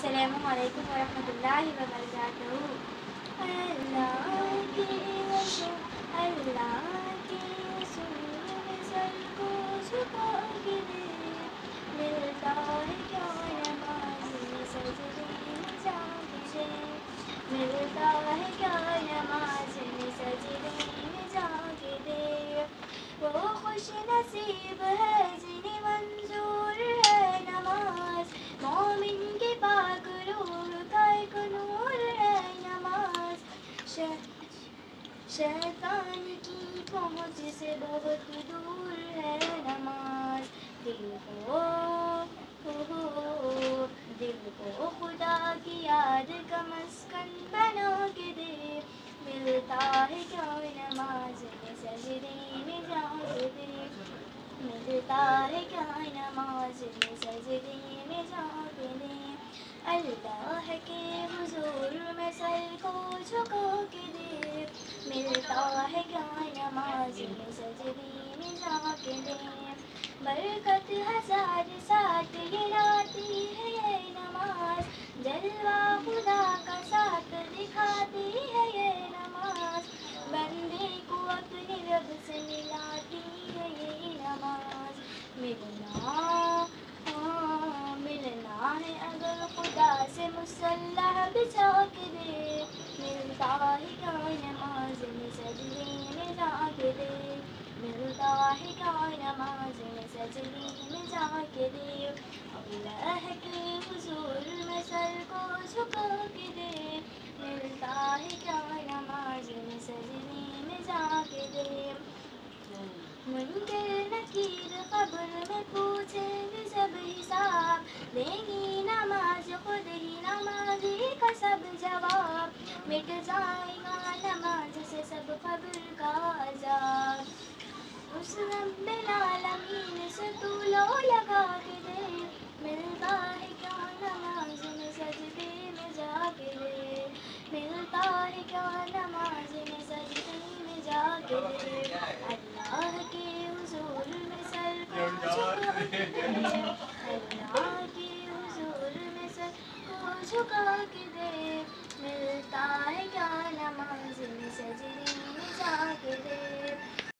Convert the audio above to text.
السلام علیکم ورحمۃ اللہ وبرکاتہ۔ اللہ کی رسول، اللہ کی رسول میں سر کو جھکا کے دے، ملتا ہے کیا نماز میں سجدے میں جا کے دے، ملتا ہے کیا نماز میں سجدے میں جا کے دے۔ وہ خوش نصیب ہے جنہیں منظور ہے نماز، مومن کے پاک روح کا ایک نور ہے نماز، شیطان کی پہنچ سے بہت دور ہے نماز۔ دل کو خدا کی یاد کا مسکن بنا کے دے، ملتا ہے کیا نماز میں سجدے میں جا کے دے، ملتا ہے کیا نماز میں سجدے میں جا کے دے۔ اللہ کے حضور میں سر کو جھکا کے دے، ملتا ہے کیا نماز میں سجدے میں جا کے دے۔ برکت ہزار ساتھ یہ لاتی ہے یہ نماز، جلوہ خدا کا ساتھ دکھاتی ہے یہ نماز، بندے کو اپنے رب سے ملاتی ہے یہ نماز۔ ملنا ہے اگر خدا سے مصلح بچھا کے دے، ملتا ہے کیا نماز میں سجدے میں جا کے دے، ملتا ہے کیا نماز میں سجدے میں جا کے دے۔ اللہ کے حضور میں سر کو جھکا کے دے، ملتا ہے کیا نماز میں سجدے میں جا کے دے۔ منکر نکیر قبر میں پوچھیں گے جب حساب، دیں گی نماز خود ہی نمازی کا سب جواب، مٹ جائے گا نماز سے سب قبر کا عذاب۔ اس رب العالمین سے تو لو لگا کے دے، ملتا ہے کیا نماز میں سجدے میں جا کے دے، ملتا ہے کیا نماز میں سجدے میں جا کے دے۔ اللہ کے حضور میں سر کو جھکا کے دے، اللہ کے حضور میں سر کو جھکا کے دے، ملتا ہے کیا نماز میں سجدے میں جا کے دے۔